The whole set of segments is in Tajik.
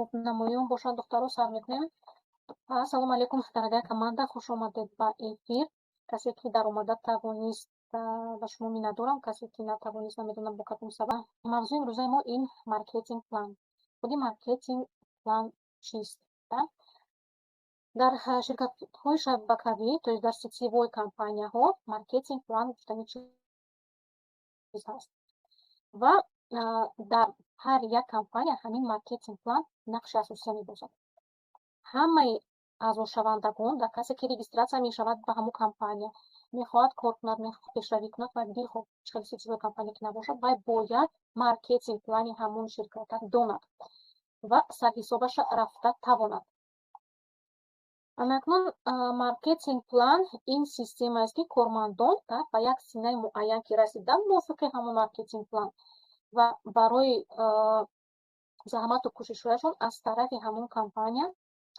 خب نمایان باشد دخترها سر میکنیم. السلام علیکم дорогая команда, خوش آمدید ба ефир. کسی که در اومده توانست به شما می‌ندارم، کسی که نتوانست نمیدونم با کدوم سبب. موضوع امروزه ما این مارکتینگ پلان. خودی مارکتینگ پلان چیست؟ در شرکت‌های شبکه‌ای، то есть در сетевой компания‌ها маркетинг план گفتنی چیز هست. و در هر یک کمپانی همین مارکتینگ پلان نقش اساسی می‌باشد. همه اعضاشавандагон дар касе ки регистратсия мешавад ба ҳамун компания, мехоҳад кор кунад, мехоҳад пешравӣ кунад ва дилхоҳ чихели сетевой компания ки набошад, вай бояд маркетинг плани ҳамун ширката донад ва сарҳисобаша рафта тавонад. Анакнун маркетинг план ин системаест ки кормандон ба як синаи муайян ки расидан мувофиқи ҳамун маркетинг план ва барои заҳмату кӯшишҳояшон аз тарафи ҳамун компания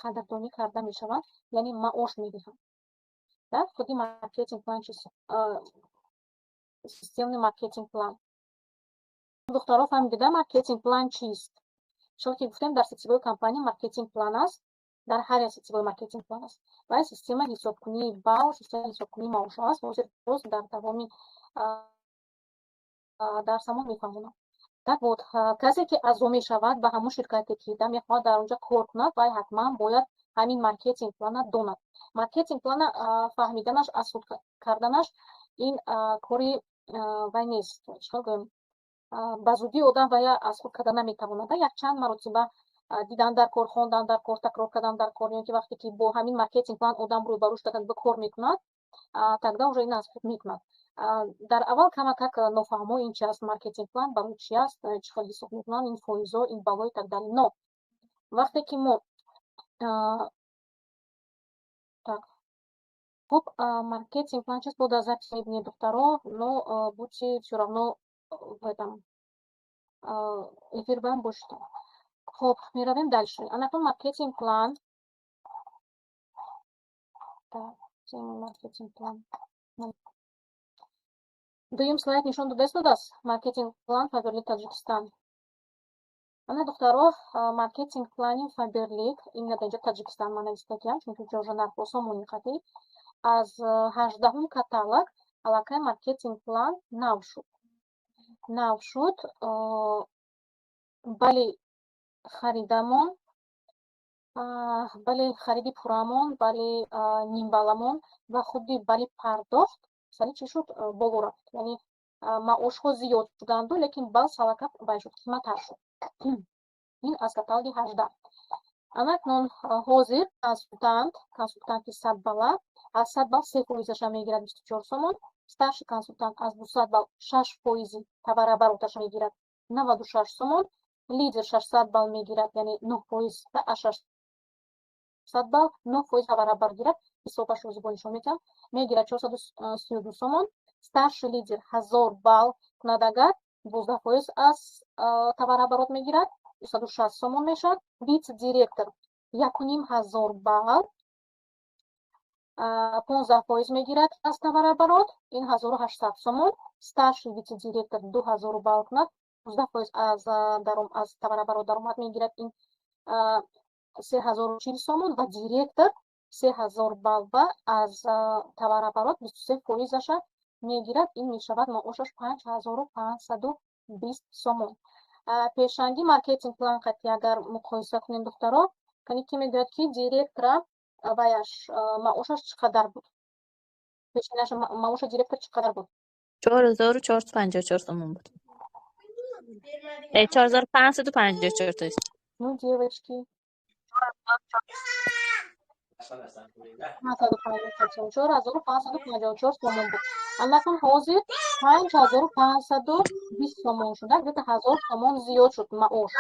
қадрдонӣ карда мешаванд, яъне маош медиҳанд. Худи маркетинг план чист? Системный маркетинг план. Духтаро фаҳмидида маркетинг план чист? Шумо ки гуфтем дар сетевой компания маркетинг план аст, дар ҳар як сетевой маркетинг план аст. Ва система ҳисобкунии бал, система ҳисобкунии маошҳо аст. Ҳозир боз дар давоми дарсамон мефаҳмонам. Так вот, касе ки аъзо мешавад ба ҳамун ширкате ки мехоҳад дар онҷа кор кунад, вай ҳатман бояд ҳамин маркетинг плана донад. Маркетинг плана фаҳмиданаш, асуд карданаш ин кори вай нест. Чикор гӯем? Ба зудӣ одам вай асуд карда наметавонад. Якчанд маротиба дидан дар кор, хондан дар кор, такрор кардан дар кор, ки вақте ки бо ҳамин маркетинг план одам рӯбарӯ шуда кор мекунад, тогда уже ин асуд мекунад. дар аввал камакак нофаҳмо ин чи аст маркетинг план, барои чи аст, чӣ хел ҳисоб мекунанд, ин фоизо, ин бало и так дале. Но вақте ки мо так хуб, маркетинг план чист? Бо даззати мебинед духтаро, но будьте всё равно в этом эфирбан бошед. Хуб, меравем дальше. Анакун маркетинг план. Так, маркетинг план. Дуюм слайд нишон дода истодааст. Маркетинг план Фаберлик Таҷикистон. Ана духтаро, маркетинг плани Фаберлик ин дар Таҷикистон ман навистагиам, чунки ҷожа нархоса муниқати аз 18 каталог аллакай маркетинг план нав шуд. бали харидамон, бали хариди пурамон, бали нимбаламон ва худи бали пардохт сари чӣ шуд? Боло рафт. Яъне маошҳо зиёд шуданду, лекин бал салака бай шуд, қиматтар шуд. ин аз каталоги 18. Анакнун ҳозир консультанти 100 балла аз 100 балл 3% мегирад 24 сомон, старший консультант аз 200 балл 6% товарообороташ мегирад 96 сомон, лидер 600 балл мегирад, яъне 9% аз 600 балл 9% товарооборот гирад, ҳисобашро зубонишон метам, мегирад 432 сомон, старший лидер 1000 балл кунадагар 12% аз товарооборот мегирад 260 сомон мешавад, вице-директор 1500 балл 15% мегирад аз товарооборот, ин 1800 сомон, старший вице-директор 2000 балл кунад 12% аз товарооборот даромад мегирад, ин 3040 сомон ва директор 3000 балл ва аз товарооборот 23%аша мегирад, ин мешавад маошаш 5520 сомон. пешанги маркетинг план қати агар муқоиса кунем духтаро, кани ки мегӯяд ки директора ваяш маошаш чӣ қадар буд? Пешанаш маоша директор чӣ қадар буд? 4454 сомон буд. 4554 то есть. Ну, девочки. 4554 сомон буд. Анакун ҳозир 5520 сомон шуда, где-то 1000 сомон зиёд шуд маош.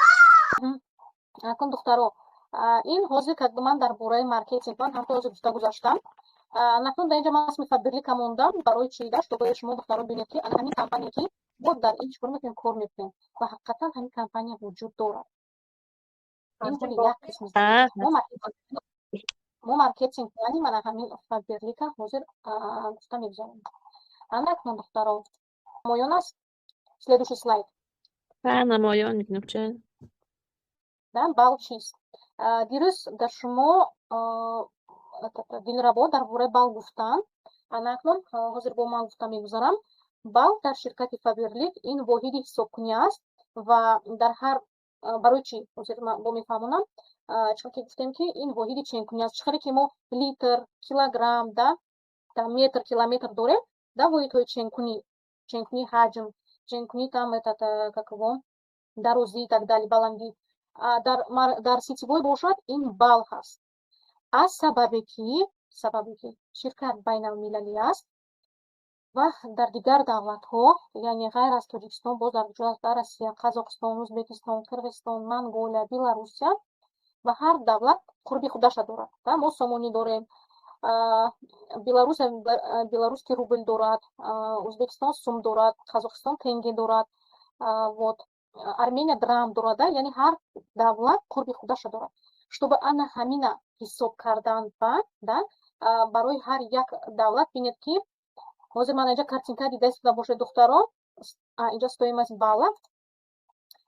Анакун духтаро, ин ҳозир как бы ман дар бораи маркетинг план ҳамто ҳозир гуфта гузаштам. Анакун дар инҷа ман исми Фаберлика мондам барои чӣ дашт, то бояд шумо духтаро бинед ки ҳамин компания ки бо дар ин чӣ кор мекунем, кор мекунем ва ҳақиқатан ҳамин компания вуҷуд дорад. ин ҳоли як қисми мо маркетинг плани мана ҳамин Фаберлика ҳозир гуфта мегузарем. Анакун духтаро, намоён аст? Следующий слайд. намоён мекунем чӣ? да, бал чист. Дирус дар шумо дилрабо дар бораи бал гуфтан. Анакнун ҳозир бо ман гуфта мегузарам. Бал дар ширкати Фаберлик ин воҳиди ҳисобкунӣ аст ва дар ҳар барои чӣ ҳозир ман бо мефаҳмонам, чун ки гуфтем ки ин воҳиди ченкунӣ аст. Чӣ хеле ки мо литр, килограмм, да, метр, километр дорем, да, воҳидҳои ченкунӣ ҳаҷм, ченкунӣ там как его дарозӣ и так далее, баландӣ. Дар ситивой бошад ин бал ҳаст. аз сабабе ки ширкат байналмилалӣ аст ва дар дигар давлатҳо, яъне ғайр аз Тоҷикистон, боз дар Россия, Қазоқистон, Ӯзбекистон, Қирғизистон, Монголия, Беларусия ва ҳар давлат қурби худаша дорад. Мо сомонӣ дорем, беларусский рубль дорад, Ӯзбекистон сум дорад, Қазоқистон тенге дорад, вот, Армения драм дорад, яъне ҳар давлат қурби худаша дорад. Чтобы ана ҳамина ҳисоб кардан да, барои ҳар як давлат бинед ки ҳозир ман инҷа картинка дида истода бошед духтаро, инҷа стоимость бала,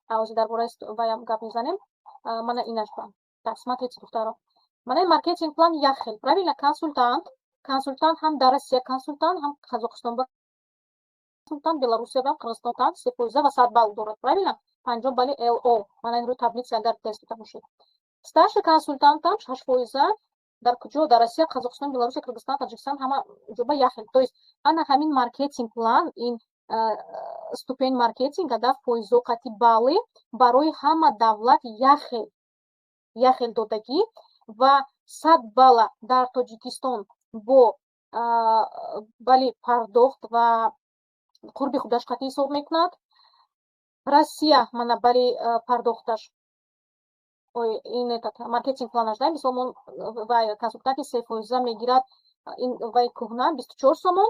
ҳозир дар бораи ваям гап мезанем. Мана инаш так, смотрите, духтаро. Мана маркетинг план як хел, правильно? Консультант ҳам дар Россия консультант, ҳам Қазоқистон консультант, Беларусия ва Қирғизистон 3% ва 100 балл дорад, правильно? 50 балли ЛО. Мана инро таблица дар теста бошед. Старший консультант там 6%, дар куҷо? Дар Россия, Қазоқистон, Беларусия, Қирғизистон, Таҷикистон ҳама ҷоба як хел. То есть ана ҳамин маркетинг план, ин ступень маркетинга, да, фоизоқати баллы барои ҳама давлат як хел додагӣ ва 100 балла дар Тоҷикистон бо балли пардохт ва қурби худаш қатъӣ ҳисоб мекунад. Россия мана балли пардохташ ин маркетинг планаш, да, мисол мон вай консультанти 3% мегирад, ин вай кӯҳна 24 сомон,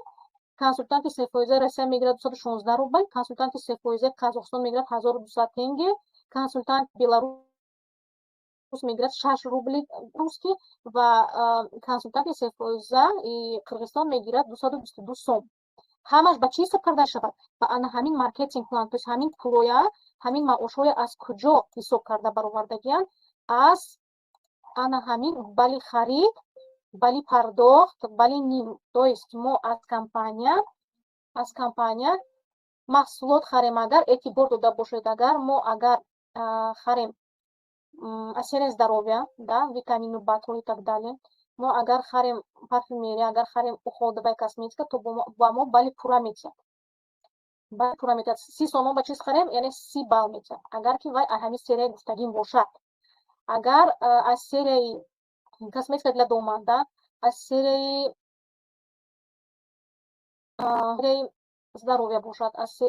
консультанти 3% Россия мегирад 216 рубл, консультанти 3% Қазоқистон мегирад 1200 тенге, консультант Беларус мегирад 6 рубли русский ва консультанти 3% и Қирғизистон мегирад 222 сом. ҳамаш ба чӣ ҳисоб карда шавад? Ба ана ҳамин маркетинг план, то есть ҳамин пулоя, ҳамин маошҳоя аз куҷо ҳисоб карда баровардагиянд? Аз ана ҳамин балли харид, балли пардохт, балли ним. То есть мо аз компания маҳсулот харем. Агар эътибор дода бошед, агар харем аз серияи здоровья, да, витамину батҳо и так далее, мо агар харем парфюмерия, агар харем уходовая косметика, то ба мо балли пурра метиҳад. 30 сомон ба чиз харем, яъне 30 балл метиҳад. Агар ки вай ҳамин серияи гуфтагим бошад. Агар аз серияи косметика для дома, да, аз серияи здоровья бошад, аз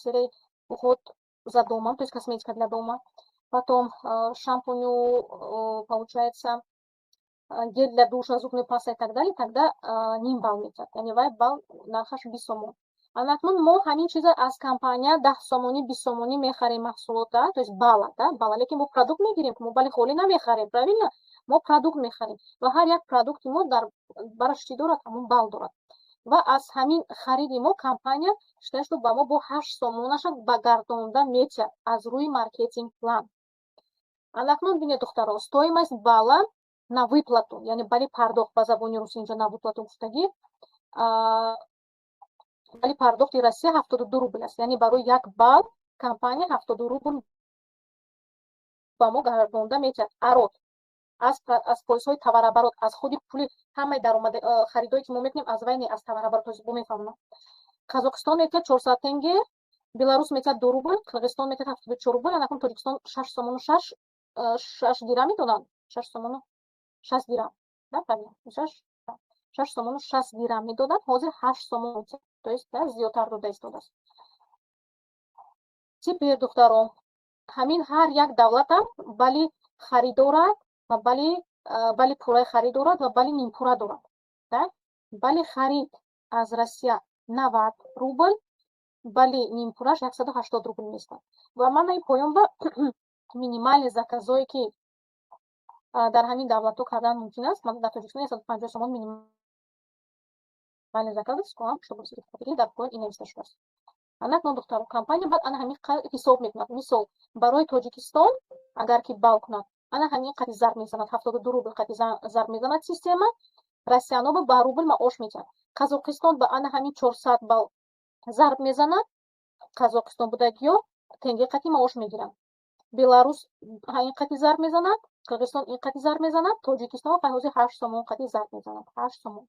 серияи уход за домом, то есть косметика для дома, потом шампуню, получается, гель для душа, зубная паста и так далее, тогда ним балл метиҳад. Яъне вай балл нархаш 20 сомон. Анакнун мо ҳамин чиза аз компания 10 сомонӣ 20 сомонӣ мехарем маҳсулота, то есть балла, да, балла, лекин мо продукт мегирем, мо балли холӣ намехарем, правильно? Мо продукт мехарем ва ҳар як продукти мо дар бараш чӣ дорад? Ҳамон балл дорад. Ва аз ҳамин хариди мо компания считает, что ба мо бо 8 сомонаша ба гардонда метиҳад аз рӯи маркетинг план. Анакнун бинед духтаро, стоимость балла на выплату, яъне балли пардохт ба забони русӣ инҷа на выплату гуфтагӣ, балли пардохти Россия 72 рубл аст, яъне барои як балл компания 72 рубл ба мо гардонда метиҳад. Арод аз поисҳои товарооборот, аз худи пули ҳамаи даромади харидое ки мо мекунем, аз вай не аз товарооборот. Бо мефаҳмонам. Қазоқистон метиҳад 400 тенге, Беларус метиҳад 2 рубл, Қирғизистон метиҳад 74 рубл, анакун Тоҷикистон 6 сомону 6 дирам методанд. 6 сомону 6 дирам, да, правильно? 6 сомону 6 дирам медоданд. Ҳозир 8 сомон метиҳад. То есть зиёдтар дода истодааст. Типер духтаро, ҳамин ҳар як давлатам балли харид дорад ва балли пурраи харид дорад ва балли нимпурра дорад. Да? Балли харид аз Россия 90 рубл, балли нимпурраш 180 рубл меистад. Ва ман ин поён ба минимални заказое ки дар ҳамин давлатҳо кардан мумкин аст. Ман дар Тоҷикистон 150 сомон минимални заказ аст, коам, чтобы дар поён ин нависта шудааст. анакно духтаро компания баъд ана ҳамин ҳисоб мекунад. Мисол барои Тоҷикистон агар ки бал кунад, ана ҳамин қадри зарб мезанад, 72 рубл қадри зарб мезанад система. Россияно ба рубл маош медиҳад. Қазоқистон ба ана ҳамин 400 бал зарб мезанад, Қазоқистон будагиё тенге қадри маош мегиранд. Беларус ин қадри зарб мезанад, Қирғизистон ин қадри зарб мезанад, Тоҷикистон ҳозир 8 сомон қадри зарб мезанад. 8 сомон.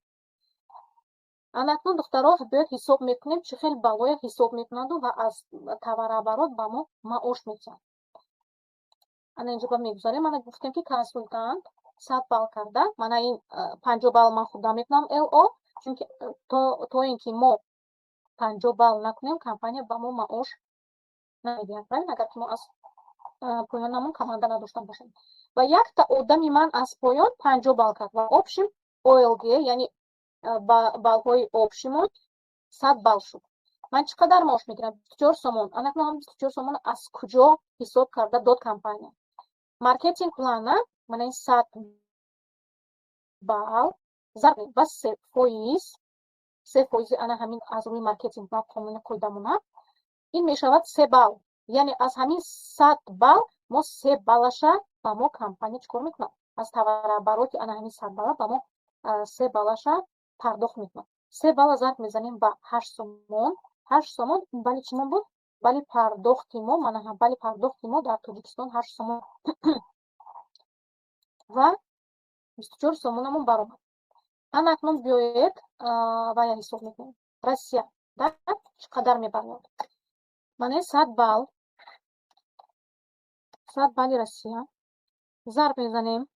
Анакнун духтаро бояд ҳисоб мекунем чӣ хел балоя ҳисоб мекунанду ва аз товарооборот ба мо маош медиҳанд. ана инҷо ба мегузарем. Мана гуфтем ки консултант 100 бал карда, мана ин 50 бал ман худам мекунам ЛО, чунки то ин ки мо 50 бал накунем, компания ба мо маош намедиҳад. Правильно? Агар ки мо аз поёнамон команда надошта бошем. Ва якта одами ман аз поён 50 бал кард ва общим ОЛГ, яъни балҳои общимон 100 бал шуд. Ман чӣ қадар маош мегирам? 24 сомон. Анакно ҳам 24 сомон аз куҷо ҳисоб карда дод компания? Маркетинг плана мана ин 100 бал зарб ба 3% ана ҳамин аз рӯи маркетинг план қонуни қоидамона ин мешавад 3 бал. Яъне аз ҳамин 100 бал мо 3 балаша ба мо компания чӣ кор мекунад? Аз товарообороти ана ҳамин 100 бала ба мо 3 балаша пардохт мекунад. 3 бала зарб мезанем ба 8 сомон. 8 сомон бали чӣ мон буд? Бали пардохти мо, мана бали пардохти мо дар Тоҷикистон 8 сомон ва 24 сомонамон баромад. Ана акнун биёед вая ҳисоб мекунем. Россия да чӣ қадар мебарад? Мана 100 бал 100 бали Россия зарб мезанем.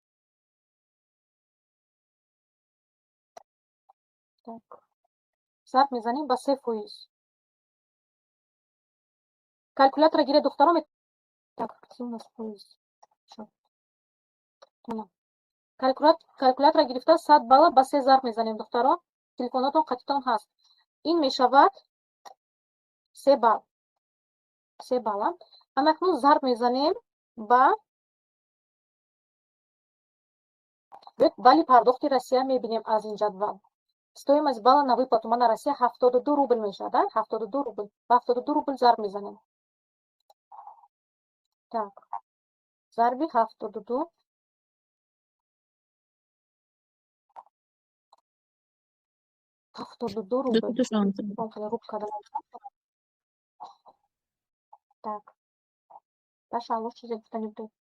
Так. Зарб мезанем ба 3%. Калькулятора гире духтаро так 17%. Калькулятора гирифта 100 бала ба 3 зарб мезанем духтаро. Телефонотон қатитон ҳаст. Ин мешавад 3 бал. 3 бала. Анакнун зарб мезанем ба бали пардохти Россия мебинем аз ин ҷадвал. Стоимость бала на выплату мана Россия 72 рубл мешавад, да? 72 рубл. Ба 72 рубл зарб мезанем. Так. Зарби 72 рубл. Так. Башалло чизе гуфтани буд.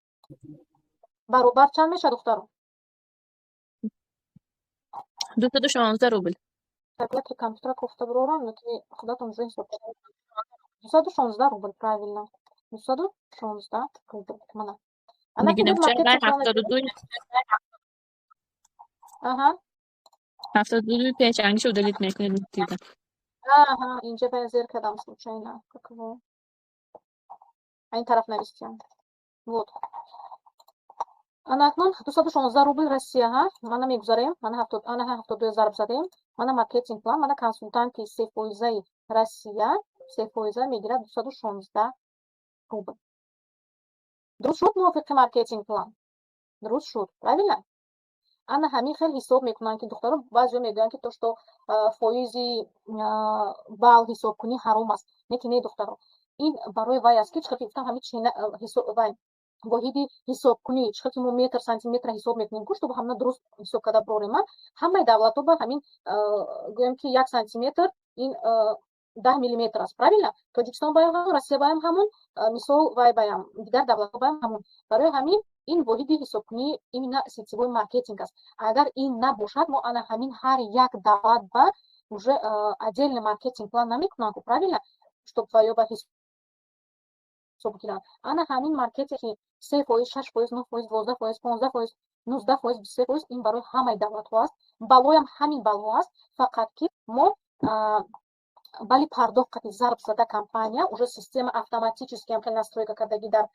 Баробар чанд меша духтаро? 216 рубль. Калькулятор компьютера кофта брорам, но ты куда-то уже ҳисоб кардам. 216 рубль, правильно. 216 рубль. Мана. Мегидем вчера 72. Ага. 72 печангиш удалить мекунем дида. Ага, инҷа ба зер кардам случайно. Как его? Ин тараф навистиам. Вот. Ана акнун 216 рубл Россия, ҳа? Мана мегузарем. Мана 72 зарб задем. Мана маркетинг план, мана консультанти 3% Россия, 3% мегирад 216 рубл. Дуруст шуд мувофиқи маркетинг план? Дуруст шуд, правильно? Ана ҳамин хел ҳисоб мекунанд ки духтаро баъзеҳо мегӯянд ки то што фоизи бал ҳисобкунӣ ҳаром аст. Неки не духтаро. Ин барои вай аст ки чӣ хел гуфтам ҳамин чена вай воҳиди ҳисобкунӣ чӣ хел ки мо метр сантиметра ҳисоб мекунем ку чтобы ҳамна дуруст ҳисоб карда брорема. Ҳамаи давлатҳо ба ҳамин гӯем ки 1 сантиметр ин 10 миллиметр аст. Правильно? Тоҷикистон баям ҳамон, Россия баям ҳамон, мисол вай баям дигар давлатҳо баям ҳамон. Барои ҳамин ин воҳиди ҳисобкунии именно сетевой маркетинг аст. Агар ин набошад, мо ана ҳамин ҳар як давлат ба уже отдельный маркетинг план намекунанд, правильно? Чтоб ваёба ҳисоб гиранд. Ана ҳамин маркетинги 3%, 6%, 9%, 12%, 15%, 19%, 23% ин барои ҳамаи давлатҳо аст. Балоям ҳамин балҳо аст, фақат ки мо бали пардохт қадри зарб зада компания уже система автоматически ҳам настройка кардагӣ дар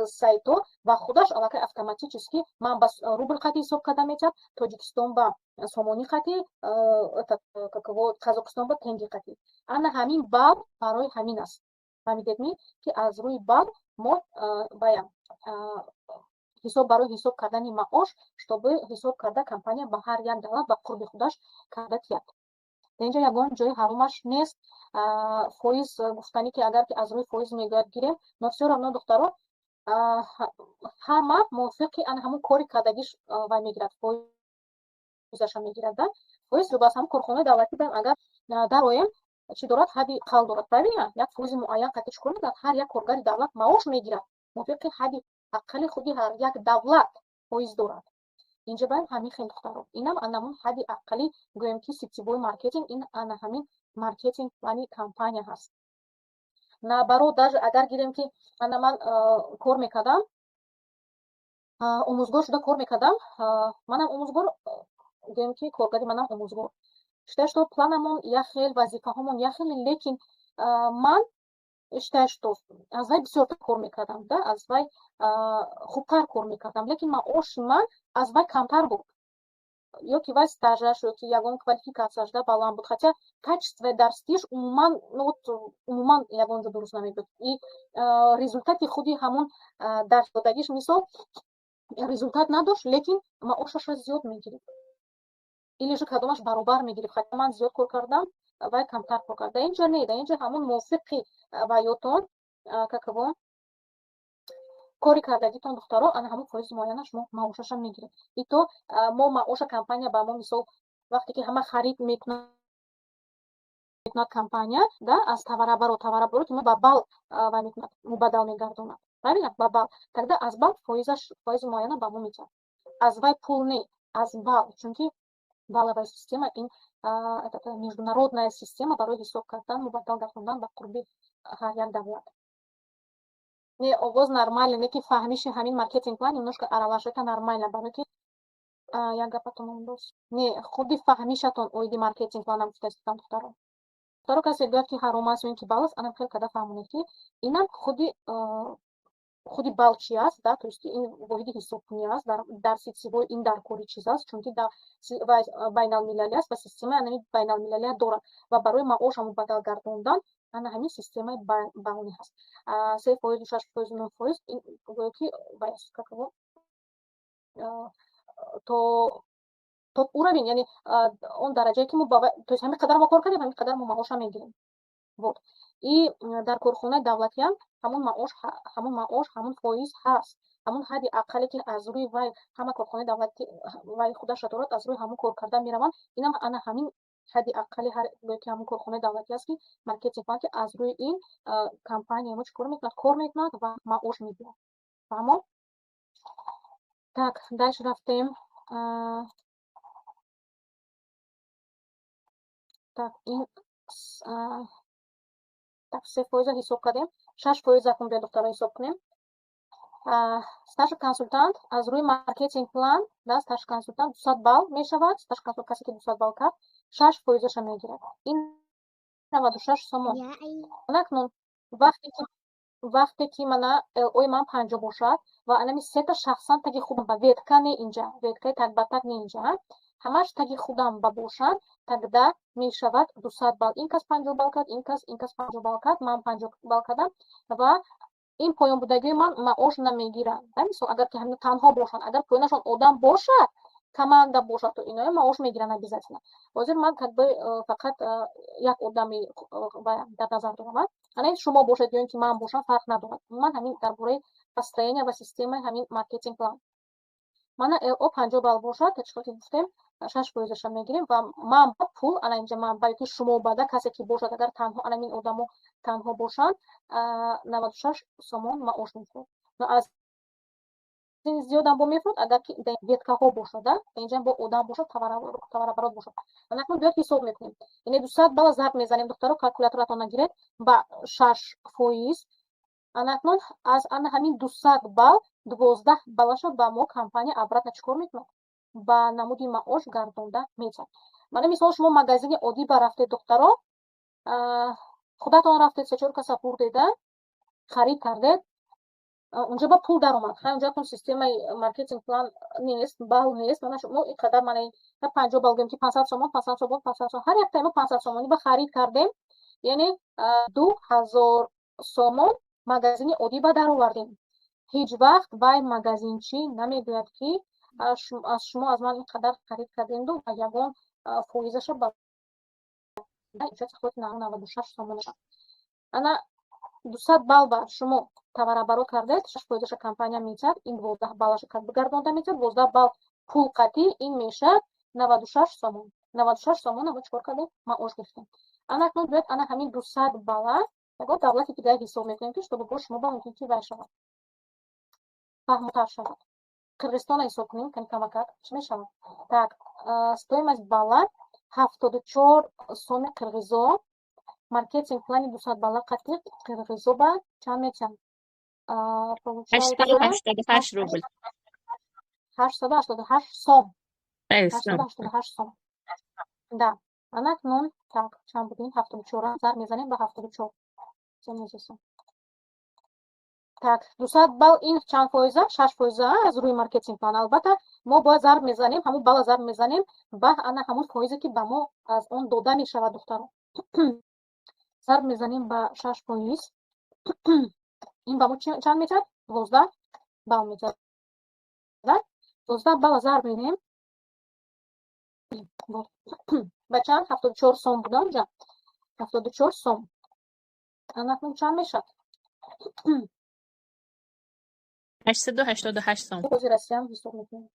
сайто ва худаш аллакай автоматически ман ба рубл қадри ҳисоб карда метиҳад, Тоҷикистон ба сомонӣ қадри, Қазоқистон ба тенги қадри. Ана ҳамин бал барои ҳамин аст. Фаҳмидедми ки аз рӯи бал мо бая ҳисоб барои ҳисоб кардани маош, чтобы ҳисоб карда компания ба ҳар як давлат ба қурби худаш карда тиҳад. اینجا یگان جای حرامش نیست. فویز گفتنی که اگر که از روی فویز میگوید گیریم نفسی равно دخترو همه موافقی ان همون کاری کردگیش و میگیرد فویزش میگیرد. فویز رو بس هم کارخانه دولتی بریم اگر در اویم چی دارد حدی قال دارد ببینید یک فویز معین قطعش کنید هر یک کارگر دولت معاش میگیرد موافقی حدی اقلی خودی هر یک دولت فویز دارد. اینجا باید همین خیلی دخترو اینم انمون حدی اقلی گویم که سیتیبوی مارکتینگ این انا همین مارکتینگ یعنی کمپانی هست. نه برو даже اگر گیریم که انا من کار میکردم омӯзгор шуда кор мекардам. Манам омӯзгор гӯем ки коргари манам омӯзгор шуда што планамон як хел вазифаҳомон як хеле лекин ман шуда што аз вай бисёртар кор мекардам да аз вай хубтар кор мекардам лекин маоши ман аз вай камтар буд ё ки вай стажаш ё ки ягон квалификатсияшда баланд буд хотя качестве дарсиш умуман ягонҷо дуруст намебуд и результати худи ҳамон дарсдодагиш мисол результат надошт лекин маошаша зиёд мегирид или же кадомаш баробар мегирид хотя ман зиёд кор кардам вай камтар кор карда. Инҷа не да инҷа ҳамон мувофиқи ваётон какаво кори кардагитон духтаро ана ҳамон фоизи муайяна шумо маошаша мегиред и то мо маоша компания ба мо мисол вақте ки ҳама харид мекунад компания да аз таварабаро ки мо ба бал вай мекунад мубаддал мегардонад бабинад ба бал тогда аз бал фоизи муайяна ба мо метиҳад аз вай пул не аз бал чунки баловая система ин международная система барои ҳисоб кардан мубаддал гардондан ба қурби ҳар як давлат. Не овоз нормально не ки фаҳмиши ҳамин маркетинг план немножко аралашата нормально барои ки як гапатон бос не худи фаҳмишатон оиди маркетинг планам гуфтастам духтаро духтаро касе гӯяд ки ҳаром аст ин ки балас анам хел када фаҳмонед ки инам худи бал чи аст да то есть ин воҳиди ҳисобкунӣ аст дар ситсивой ин дар кори чиз аст чунки байналмилалӣ аст ва системаи анами байналмилалия дорад ва барои маоша мубаддал гардондан ана ҳамин системаи бални ҳаст 3%, 6%, 9% ин гӯё ки какаво то уровень яъне он дараҷае ки мо то есть ҳамин қадар мо кор кардем ҳамин қадар мо маоша мегирем вот и дар корхонаи давлатӣ ҳам ҳамон маош ҳамон фоиз ҳаст ҳамон ҳадди аққале ки аз рӯи вай ҳама корхонаи давлатӣ вай худаша дорад аз рӯи ҳамон кор кардан мераванд инам ана ҳамин ҳадди аққали ҳар ки ҳамон корхонаи давлатӣ аст ки маркетинг план ки аз рӯи ин компания мо чӣ кор мекунад ва маош мегирад фаҳмо так дальше рафтем так ин так 3% ҳисоб кардем 6% кун бия духтаро ҳисоб кунем стаж консультант аз рӯи маркетинг план да стаж консультант 200 балл мешавад стаж консультант касе ки 200 балл кард 6%-аша мегирад ин 96 сомон накнун вақте ки мана ой ман 50 бошад ва анами сета шахсан таги худам ба ветка не инҷа веткаи так ба так не инҷа ҳамаш таги худам ба бошад тогда мешавад 200 балл ин кас 50 балл кард ин кас 50 балл кард ман 50 балл кардам ва ин поёнбудагии ман маош намегиранд да мисол агар ки ҳамин танҳо бошанд агар поёнашон одам бошад команда бошад то иноҳо маош мегиранд обязательно ҳозир ман кадбои фақат як одами дар назар дорам ана шумо бошед ё ин ки ман бошам фарқ надорад умуман ҳамин дар бораи построения ва системаи ҳамин маркетинг план мана ЛО 50 балл бошад чӣ ки гуфтем 6%-аша мегирем ва ман ба пул ана инҷа ман ба ки шумо бада касе ки бошад агар танҳо анамин одамо танҳо бошанд 96 сомон маош мегирад но аз ин зиёдам бо мефурад агар ки веткаҳо бошад да инҷа бо одам бошад таварабарот бошад анакун биёд ҳисоб мекунем яъне 200 балл зарб мезанем духтаро калкуляторатон нагиред ба 6% анакун аз ана ҳамин 200 балл 12 баллаша ба мо компания обратно чӣ кор мекунад ба намуди маош гардонда метиҳад мана мисол шумо магазини оддӣ ба рафтед духтаро худатон рафтед 3-4 каса бурдеда харид кардед унҷа ба пул даромад хай унҷа кун системаи маркетинг план нест бал нест мана шумо ин қадар мана 50 балл гӯем ки 500 сомон ҳар як тайма 500 сомонӣ ба харид кардем яъне 2000 сомон магазини оддӣ ба даровардем ҳеҷ вақт вай магазинчӣ намегӯяд ки аз шумо аз ман ин қадар харид кардем ва ягон фоизаша ба иншоати хоти 96 сомон мешавад. ана 200 балл ба шумо таварабаро кардед, 6% компания метиҳад, ин 12 баллашо гардонда метиҳад, 12 балл пул қатъӣ, ин мешавад 96 сомон. 96 сомона мо чикор кардем? Маош гирифтем. ана акнун биёед ана ҳамин 200 балла ягон давлати дигаре ҳисоб мекунем ки чтобы бо шумо ба мумкин ки вай шавад, фаҳмотар шавад. Қирғизистонро ҳисоб кунем, кани камакак чӣ мешавад? Так, стоимость балла 74 соми қирғизо, маркетинг плани 200 балла қатъӣ қирғизо ба чанд метиҳад? Получается 888 рубль. 888 сом. Сом. 888 сом. Да. ана акнун так чанд будин? 74 зар мезанем ба 74. Так, 200 балл ин чанд фоиза? 6% аз рӯи маркетинг план. Албатта мо бояд зарб мезанем, ҳамун балла зарб мезанем ба ана ҳамун фоизе ки ба мо аз он дода мешавад духтаро. зарб мезанем ба 6%. ин ба мо чанд метиҳад? 12 балл метиҳад. 12 балл зарб мезанем ба чанд? 74 сом буда онҷа. 74 сом. ана акнун чанд мешавад? 888 сом. Хози Россиян ҳисоб мекунем.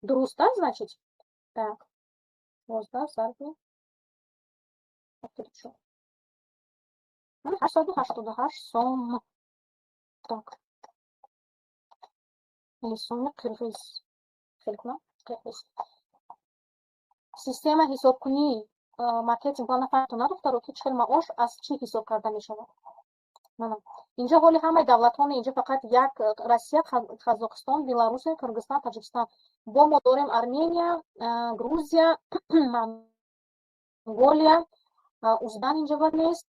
Дуруст аст, значит? Так. 12 зарби 74. 888 сом. Так. Или соми қирғиз. Хелкна? Қирғиз. Система ҳисобкунии маркетинг плана фаҳмтона духтаро ки чӣ хел маош аз чӣ ҳисоб карда мешавад? Мана инҷа ҳоли ҳамаи давлатҳои инҷа фақат як Россия, Қозоқистон, Беларусия, Киргизистон, Таҷикистон. Бо мо дорем Армения, Грузия, Монголия, Узбекистон инҷа вар нест.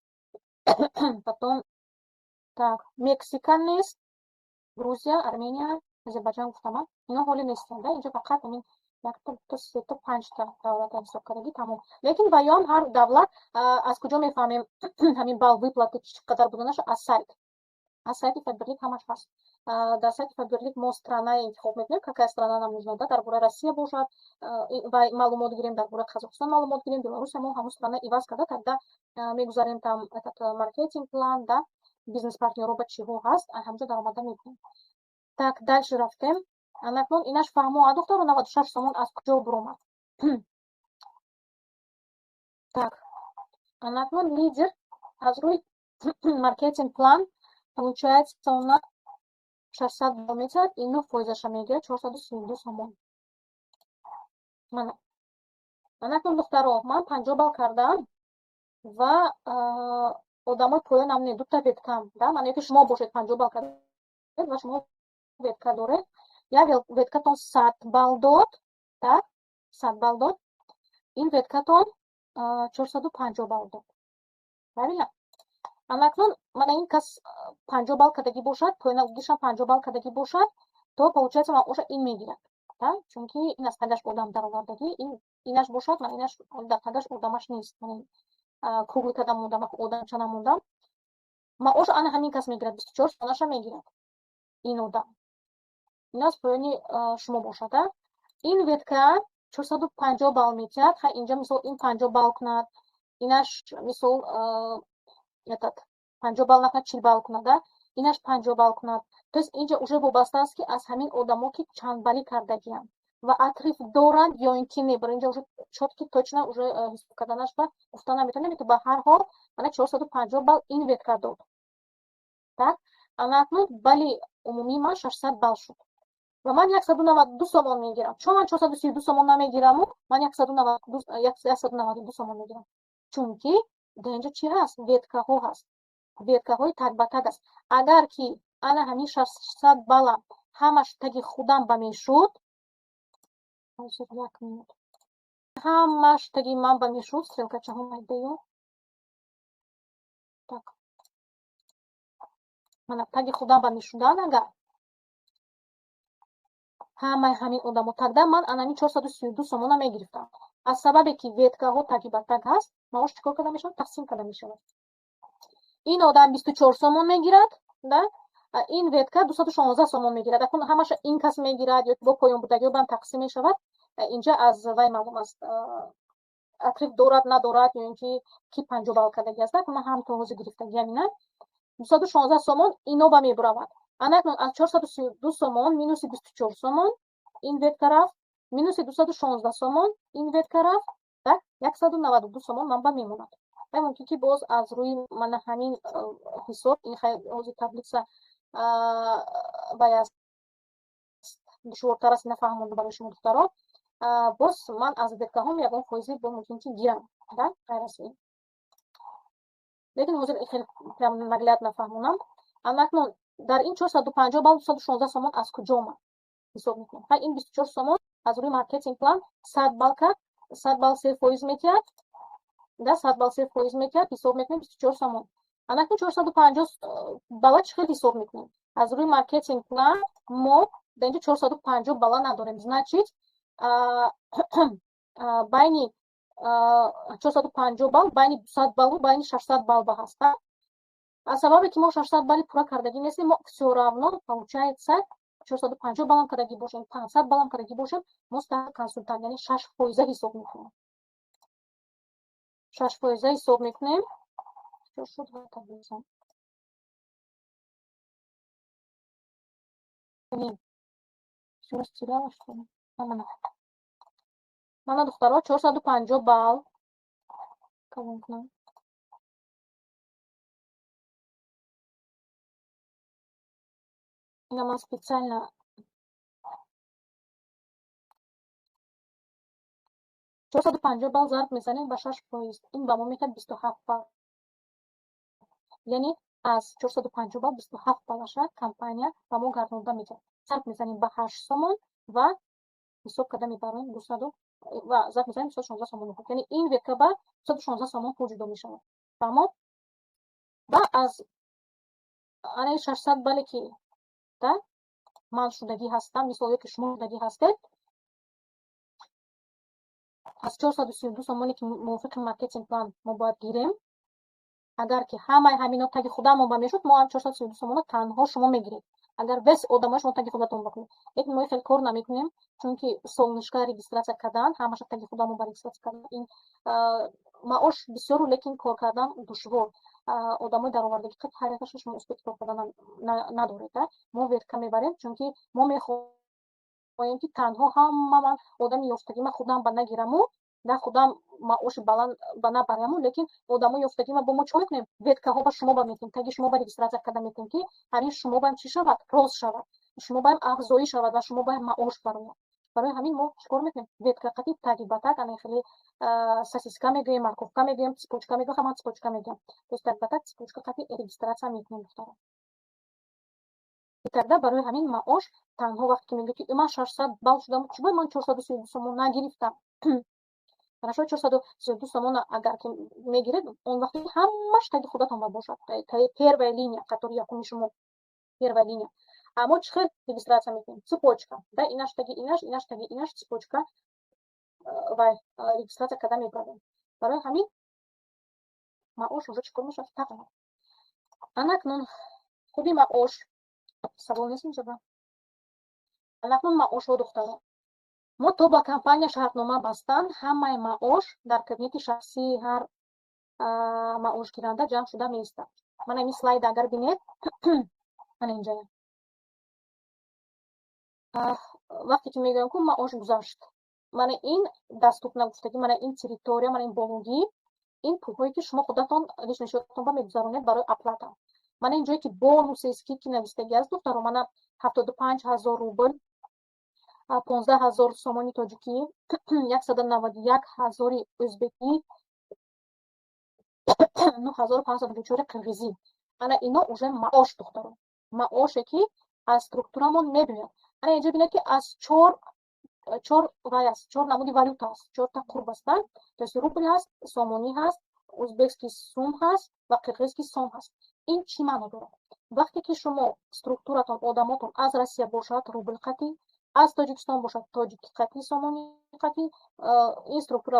Потом так, Мексика нест. Грузия, Армения, Азербайҷон гуфтама. Ино ҳоли нестанд, да? Инҷа фақат ҳамин якта, дутта, сета, панҷта давлатро ҳисоб кардагӣ тамом. Лекин ба ён ҳар давлат аз куҷо мефаҳмем ҳамин балл выплаты чӣ қадар буда наша? Аз сайт. Аз сайти Фаберлик ҳамаш ҳаст. Дар сайти Фаберлик мо странаи интихоб мекунем, какая страна нам нужна, да? Дар бораи Россия бошад, вай маълумот гирем, дар бораи Қозоқистон маълумот гирем, Беларусия мо ҳамун страна иваз карда, тогда мегузарем там этот маркетинг план, да? Бизнес партнёро ба чиҳо ҳаст, ҳамҷо даромада мекунем. Так, дальше рафтем. Анакнун инаш фаҳмо духтаро 96 сомон аз куҷо буромад? Так. Анакнун лидер аз рӯи маркетинг план получается она 600 балл метиҳад, ино фоизаша мегирад 432 сомон. Мана. Анакнун духтаро ман 50 балл кардам ва одамои поёнам не дутта веткам, да? Ман ёки шумо бошед 50 балл кардед ва шумо ветка доред. Як веткатон 100 балл дод, так? 100 балл дод. Ин веткатон 450 балл дод. Правильно? Анакнун мана ин кас 50 балл кардагӣ бошад, поёнагишам 50 балл кардагӣ бошад, то получается ман оша ин мегирад, да? Чунки ин аз қадаш одам даровардагӣ, инаш бошад, ман инаш дар қадаш одамаш нест. Ман кругли кардам мондам, одамча намондам. Ман оша ана ҳамин кас мегирад, 24 сонаша мегирад. Ин одам. ин аз поёни шумо бошад, да? Ин ветка 450 балл метиҳад. Ха инҷа мисол ин 50 балл кунад, инаш мисол этот 50 балл накунад, 40 балл кунад, да? Инаш 50 балл кунад. То есть инҷа уже вобаста аст ки аз ҳамин одамо ки чанд балли кардагиянд ва атриф доранд ё ин ки не. Бар инҷа уже чотки точно уже ҳисоб карданаш ба гуфта наметавонем, ки ба ҳар ҳол мана 450 балл ин ветка дод. Так? Ана акнун балли умумии ман 600 балл шуд. Ва ман 192 сомон мегирам. Чон ман 432 сомон намегираму, ман 192 сомон мегирам. Чунки дар инҷа чӣ ҳаст? Веткаҳо ҳаст. Веткаҳои так ба так аст. Агар ки ана ҳамин 600 баллам ҳамаш таги худам ба мешуд, ҳамаш таги ман ба мешуд, стрелкачаҳо майдаё. Так. Мана таги худам ба мешудан, агар ҳамаи ҳамин одамо тагда ман анами 432 сомона мегирифтам. аз сабабе ки веткаҳо таги ба так ҳаст, маош чӣ кор карда мешавад? Тақсим карда мешавад. ин одам 24 сомон мегирад, да? ин ветка 216 сомон мегирад. акун ҳамаша ин кас мегирад ё ки бо поёнбурдагиҳо бам тақсим мешавад. инҷа аз вай маълум аст, акрив дорад надорад ё ин ки 50 балл кардагӣ аст ман ҳам то ҳозир гирифтагӣ ҳамина 216 сомон ино ба мебуравад. Анакнун аз 432 сомон минуси 24 сомон ин ветка рафт, минуси 216 сомон ин ветка рафт, так 192 сомон манба мемонад. ҳай мумкин ки боз аз рӯи мана ҳамин ҳисоб ин ҳозир таблица баяст душвортар аст нафаҳмонда барои шумо духтаро. боз ман аз веткаҳом ягон фоизи бо мумкин ки гирам, да ғайр аз ин. лекин ҳозир хеле прям наглядно нафаҳмонам. Анакнун дар ин 450 балл 216 сомон аз куҷо омад? ҳисоб мекунем. ҳай ин 24 сомон аз рӯи маркетинг план 100 балл кард, 100 балл 3% мекард, да 100 балл 3% мекард, ҳисоб мекунем 24 сомон. Анакнун 450 балла чӣ хел ҳисоб мекунем? аз рӯи маркетинг план мо дар инҷо 450 балла надорем. Значит байни 450 балл байни 200 баллу байни 600 балл ҳаст. аз сабабе ки мо 600 балли пура кардагӣ нестем, мо всё равно получается 450 баллам кардагӣ бошем, 500 баллам кардагӣ бошем, мо стар консультант яъне 6% ҳисоб мекунем. 6% ҳисоб мекунем. чӣ шуд ва таблица? Чӯ стирала што? Мана духтаро 450 балл кабул кунам. Ина ман специально 450 балл зарб мезанем ба 6%. ин ба мо мекард 27 балл. яъне аз 450 балл 27 баллаша компания ба мо гардонда мекард. зарб мезанем ба 8 сомон ва ҳисоб карда мебарем 200 ва зарб мезанем 216 сомон. яъне ин ветка ба 216 сомон пул ҷудо мешавад. фаҳмод? ва аз ана 600 балле ки да ман шудагӣ ҳастам, мисоле ки шумо шудагӣ ҳастед, аз 432 сомоне ки мувофиқи маркетинг план мо бояд гирем, агар ки ҳамаи ҳамино таги худамон ба мешуд, мо ҳам 432 сомона танҳо шумо мегиред. агар вес одамои шумо таги худатон бакунед. лекин мо хеле кор намекунем, чунки солнишка регистратсия кардан, ҳамаша таги худамон ба регистратсия кардан, ин маош бисёру, лекин кор кардан душвор. одамои даровардагӣ қад ҳақиқаташ шумо успети кор кардан надоред. мо ветка мебарем, чунки мо мехоҳем ки танҳо ҳамаман одами ёфтагӣ ма худам ба нагираму, да худам маоши баланд ба набараму, лекин одамои ёфтагӣ ма бо мо чӣ мекунем? веткаҳо ба шумо ба метем, таги шумо ба регистратсия карда метем, ки ҳарин шумо баем чӣ шавад? Рост шавад. шумо баем афзоӣ шавад ва шумо баем маош барояд. барои ҳамин мо чӣ кор мекунем? ветка қати таги ба таг, ана хеле сосиска мегӯем, морковка мегӯем, цепочка мегӯем, ҳама цепочка мегӯем. То есть так ба так цепочка қати регистратсия мекунем духтаро. Карда барои ҳамин маош танҳо вақте ки мегӯем ки ман 600 балл шудам, чӣ бояд ман 432 сомон нагирифтам? Хорошо, 432 сомон агар ки мегиред, он вақте ҳамаш таги худатон бошад. Первая линия, который якуми шумо. Первая линия. А мо чӣ хел регистратсия мекунем? Цепочка. Да, инаш таги инаш, инаш таги инаш, цепочка ва регистратсия карда мебарем. барои ҳамин маош уже чӣ кор мешавад? Тағйир. анакнун худи маош савол нест инҷоба. анакнун маошҳо духтаро. мо то ба компания шартнома бастан ҳамаи маош дар кабинети шахсии ҳар маошгиранда ҷамъ шуда меистад. мана ин слайд агар бинед ана инҷая. вақте ки мегӯям ки маош гузашт, мана ин даступна гуфтагӣ, мана ин территория, мана ин бологӣ, ин пулҳое ки шумо худатон личный счётатон ба мегузаронед барои оплата. мана инҷое ки бонусе скидки навистагӣ аст духтаро. мана 75000 рубл, 15000 сомони тоҷикӣ, 191000 ӯзбекӣ, 9544 қирғизӣ. ана ино уже маош духтаро. маоше ки аз структурамон мебиёяд. ана инҷо бинед ки аз 4 намуди валюта аст, 4 қурб ҳастанд. то есть рубл ҳаст, сомонӣ ҳаст, ӯзбекский сум ҳаст ва қирғизский сом ҳаст. ин чӣ маъно дорад? вақте ки шумо структуратон одамотон аз Россия бошад рубл қатӣ, аз Тоҷикистон бошад тоҷики қатӣ, сомони қатӣ, ин структура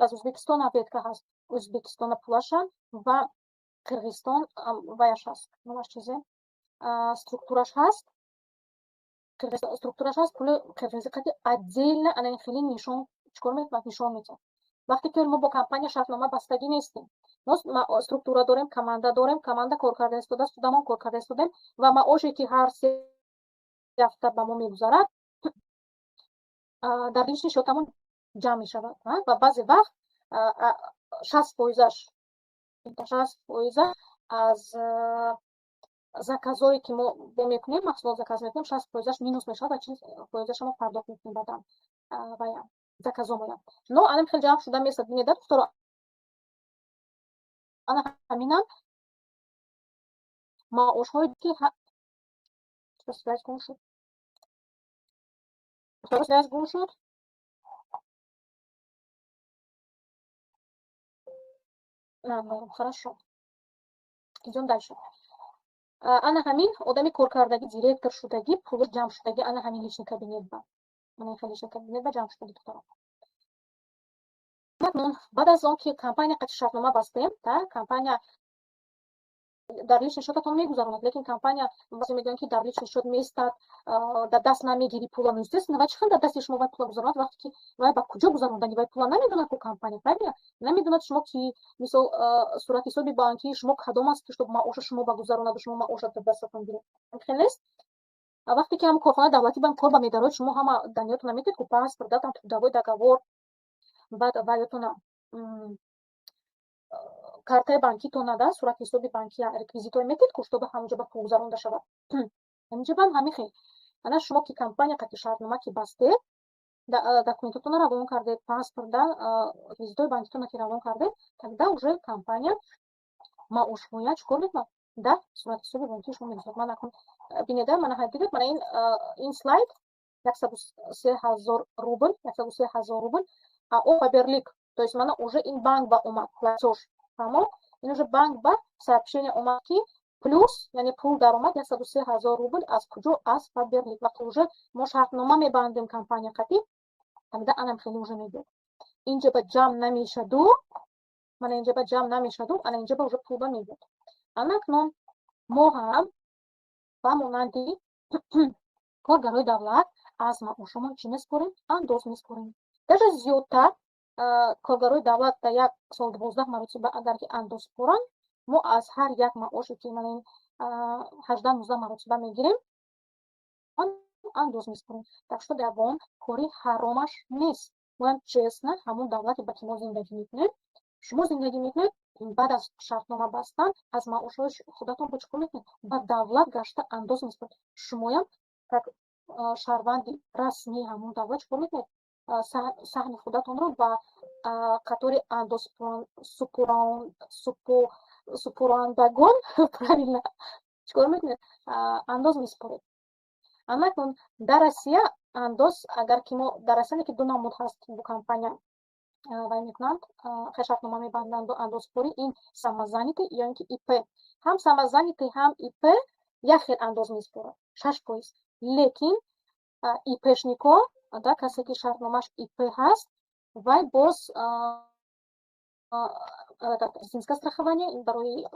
аз Ӯзбекистон ветка ҳаст, Ӯзбекистона пулаша ва Қирғизистон ваяш ҳаст. номаш чизе структураш ҳаст. структураш ҳаст, пули қирғизи қатӣ отдельно ана ин хеле нишон чӣ кор мекунад? Нишон метавад. вақте ки мо бо компания шартнома бастагӣ нестем. Мо структура дорем, команда коркарда истода, студамон коркарда истодем ва маоше ки ҳар 3 ҳафта ба мо мегузарад дар лични шотамон ҷамъ мешавад ва баъзе вақт 60% аз заказое ки мо мекунем, маҳсулот заказ мекунем, 60% минус мешавад ва 40% мо пардохт мекунем баъдан вая заказомоям. Но анам хел ҷамъ шуда месад бинеда духтаро ана ҳаминам маошҳои ки связь гум шуд. Связь гум шуд. Хорошо. Идём дальше. Ана ҳамин одами коркардагӣ, директор шудагӣ, пули ҷамъ шудагӣ, ана ҳамин лични кабинет ба. Ана ин лични кабинет ба ҷамъ шудагӣ духтаро. Баъд аз он ки компания қатъи шартнома бастем, компания дар лични шотатон мегузаронад, лекин компания баъзе мегӯянд ки дар лични шот меистад, дар даст намегирӣ пуларо. Естественно, вай чӣ хел дар дасти шумо вай пула гузаронад, вақте ки вай ба куҷо гузарондани вай пула намедонад ку компания, правильно? Намедонад шумо ки мисол сурати банкии шумо кадом аст, ки чтоб маоша шумо ба гузаронаду шумо маоша дар дастатон гиред. Мумкин нест. Вақте ки ҳама корхона давлатӣ ба кор ба медароед, шумо ҳама даниётона метед ку паспорт, датам трудовой договор, баъд ваётона картаи банкитона, сурати ҳисоби банкия, реквизитое метед ку чтобы ҳамонҷо ба пул гузаронда шавад. Ҳаминҷо ҳам ҳамин хел. Ана шумо ки компания қатъи шартнома ки бастед, документатонро равон кардед, паспорт, реквизитои банкитона ки равон кардед, тогда уже компания маошҳоя чӣ кор мекунад? Дар сурати ҳисоби банкии шумо мегузарад. Ман акун бинеда мана дидед, мана ин слайд 103,000 рубл, 103,000 рубл, АО Фаберлик. То есть мана уже ин банк ба омад, платеж. Тамом, ин уже банк ба сообщение омад ки плюс, яъне пул даромад 103,000 рубл аз куҷо? Аз Фаберлик. Вақте уже мо шартнома мебандем компания қатъи, тогда анам хеле уже мегӯяд. Инҷа ба ҷамъ намешаду, мана инҷа ба ҷамъ намешаду, ана инҷа ба уже пул ба мегӯяд. Ана акнун мо ҳам ба монанди коргарои давлат аз маошамон чӣ меспорем? Андоз меспорем. даже зиёдтар коргарои давлат дар як сол 12 маротиба агар ки андоз споранд, мо аз ҳар як маоше ки мана ин 18-19 маротиба мегирем, андоз меспорем. Так что ягон кори ҳаромаш нест. Моям честно, ҳамон давлате ба ки мо зиндагӣ мекунем, шумо зиндагӣ мекунед, баъд аз шартнома бастан аз маошҳои худатон бо чӣ кор мекунед? Ба давлат гашта андоз меспоред. Шумоям как шаҳрванди расмии ҳамон давлат чӣ кор мекунед? саҳми худатонро ба қатори андозсупурандагон правильно чӣ кор мекунед? Андоз меспоред. Анакун дар Россия андоз, агар ки мо дар Россия ки ду намуд ҳаст бу компания вай мекунанд, шартнома мебанданд андозпорӣ, ин самозанятый ё ин ки ИП. Ҳам самозанятый, ҳам ИП як хел андоз меспорад, 6%. Лекин ИПшнико, касе ки шартномаш ИП ҳаст, вай боз медицинское страхование барои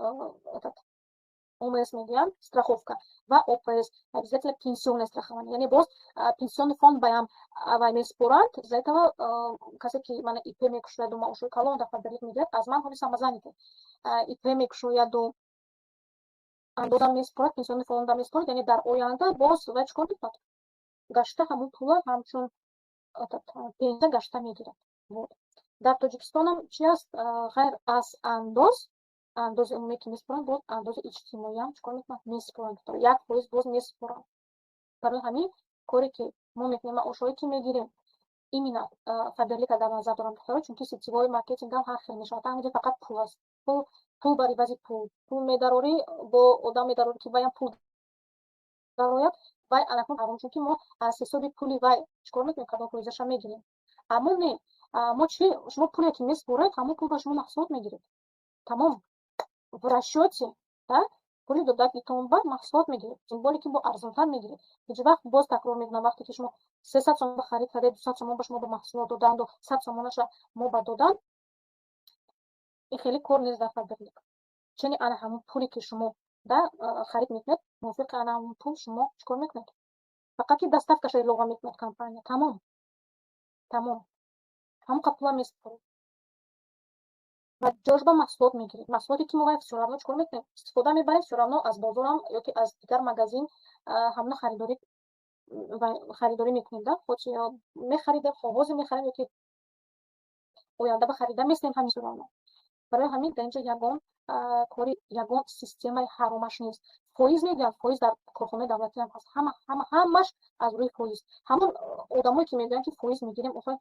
ОМС мегӯям, страховка ва ОПС, обязательно пенсионное страхование. Яъне боз пенсионный фонд баям вай меспоранд. Из-за этого касе ки мана ИП мекушояду маошҳои калон дар Фаберлик мегирад, аз ман ҳоли самозанятый ИП мекушояду андозам меспорад, пенсионный фондам меспорад, яъне дар оянда боз вай чӣ кор мекунад? Гашта ҳамон пула ҳамчун пенсия гашта мегирад. Дар Тоҷикистонам чӣ аст? ғайр аз андози умумие ки меспоранд, боз андози иҷтимоиам чӣ кор мекунанд? Меспоранд. 1% боз меспоранд. Барои ҳамин коре ки мо мекунем, маошҳое ки мегирем, именно Фаберлика дар назар дорам духтаро, чунки сетивои маркетингам ҳар хел мешавад. Ҳаминҷо фақат пул аст. Пул бар ивази пул медарорӣ, бо одам медарорӣ ки ваям пул дарояд, вай анакун ҳаром, чунки мо аз ҳисоби пули вай чӣ кор мекунем? Кадом фоизаша мегирем. Аммо не, мо чӣ, шумо пуле ки меспоред, ҳамон пул ба шумо маҳсулот мегиред. Тамом. В расчёте, пули додагитон ба маҳсулот мегиред. Тим более ки бо арзонтар мегиред. Ҳеҷ вақт боз такрор мекунам, вақте ки шумо 300 сомон харид кардед, 200 сомон ба шумо бо маҳсулот доданду 100 сомонаша мо ба доданд, ин хеле кор нест дар Фаберлик. Чени ана ҳамон пуле ки шумо харид мекунед, мувофиқи ана ҳамон пул шумо чӣ кор мекунед? Фақат ки доставкаша илова мекунад компания. Тамом. Ҳамон пула меспоред. ва ҷош ба маҳсулот мегиред. Маҳсулоте ки мо вай всё равно чӣ кор мекунем? Истифода мебарем всё равно аз бозорам ёки аз дигар магазин ҳамна харидорӣ мекунем да. Хоҷи мехаридем, қоғозе мехаридем ёки оянда ба харида местем ҳамин всё равно. барои ҳамин дар инҷо ягон кори ягон системаи ҳаромаш нест. Фоиз мегӯянд, фоиз дар корхонаи давлатӣ ҳам ҳаст. Ҳамаш аз рӯи фоиз. Ҳамон одамое ки мегӯянд ки фоиз мегирем, охир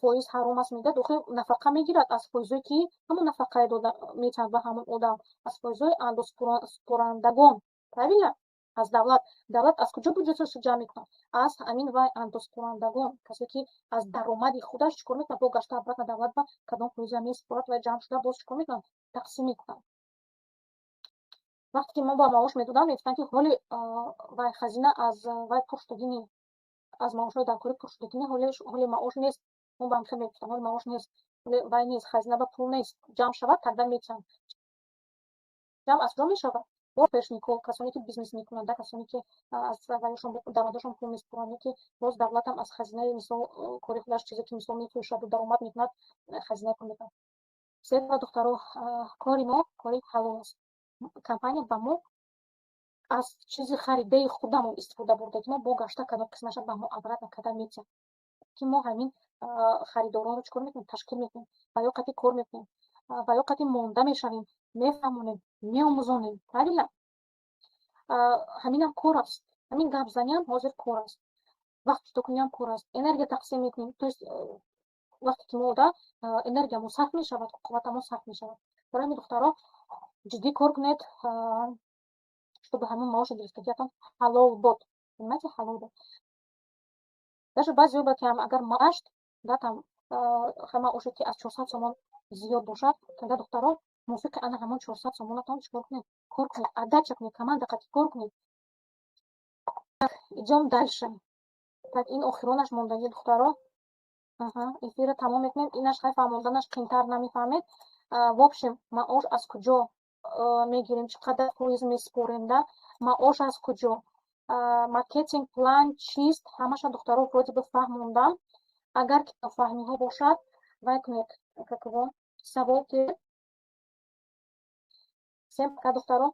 фоиз ҳаром аст мегӯяд, охир нафақа мегирад аз фоизое ки ҳамон нафақае дода метиҳанд ба ҳамон одам, аз фоизҳои андозкунандагон. Правилно? Аз давлат. Давлат аз куҷо бюджеташро ҷамъ мекунад? Аз ҳамин вай андозкунандагон, касе ки аз даромади худаш чӣ кор мекунад? Вогашта обратно давлат ба кадом фоиза месупорад ва ҷамъ шуда боз чӣ кор мекунад? Тақсим мекунад. вақте ки мо ба маош медодам, мегуфтанд ки ҳоли вай хазина аз вай пур шудагини аз маошҳои дар кори пур шудагини ҳоли маош нест. Мо ба ҳамшо мегуфтам ҳоли маош нест, ҳоли вай нест, хазина ба пул нест. Ҷамъ шавад, тогда метиҳанд. ҷамъ аз куҷо мешавад? Бо пешникҳо, касоне ки бизнес мекунанд, касоне ки аз вайшон давлаташон пул месупоранд, ки боз давлатам аз хазинаи мисол кори худаш чизе ки мисол мефурӯшад, даромад мекунад, хазина пул мекунад. Севара духтаро, кори мо кори ҳалол аст. Компания ба мо аз чизи харидаи худамон истифода бурда, ки мо богашта кадом қисмаша ба мо обратно када метиҳад, ки мо ҳамин харидоронро чӣ кор мекунем? Ташкил мекунем, ба ёқати кор мекунем, ба ёқати монда мешавем, мефаҳмонем, меомӯзонем. Правилно? ҳаминам кор аст. ҳамин гапзаниам ҳозир кор аст. вақт ҷудо куниам кор аст. Энергия тақсим мекунем. То есть вақте ки мо энергиямон сарф мешавад, қувватамон сарф мешавад. барои ҳамин духтаро ҷиддӣ кор кунед, чтобы ҳамин маоши гирифтагиатон ҳалол бод. Понимаете, ҳалол бод. даже баъзеҳо ба ки агар маошт датам маоше ки аз 400 сомон зиёд бошад, тогда духтаро мувофиқи ана ҳамон 400 сомонатон чӣ кор кунед? Кор кунед, отдача кунед, команда қати кор кунед. идём дальше. Так ин охиронаш мондагӣ духтаро. эфирро тамом мекунем. Инаш хай фаҳмонданаш қиинтар намефаҳмед. В общем, маош аз куҷо мегирем, чӣ қадар фоиз месупорем, да? Маош аз куҷо? Маркетинг план чист? Ҳамаша духтаро вроде бы фаҳмондам. Агар ки нофаҳмиҳо бошад, вай кунед, как его, савол ки. Всем пока, духтаро.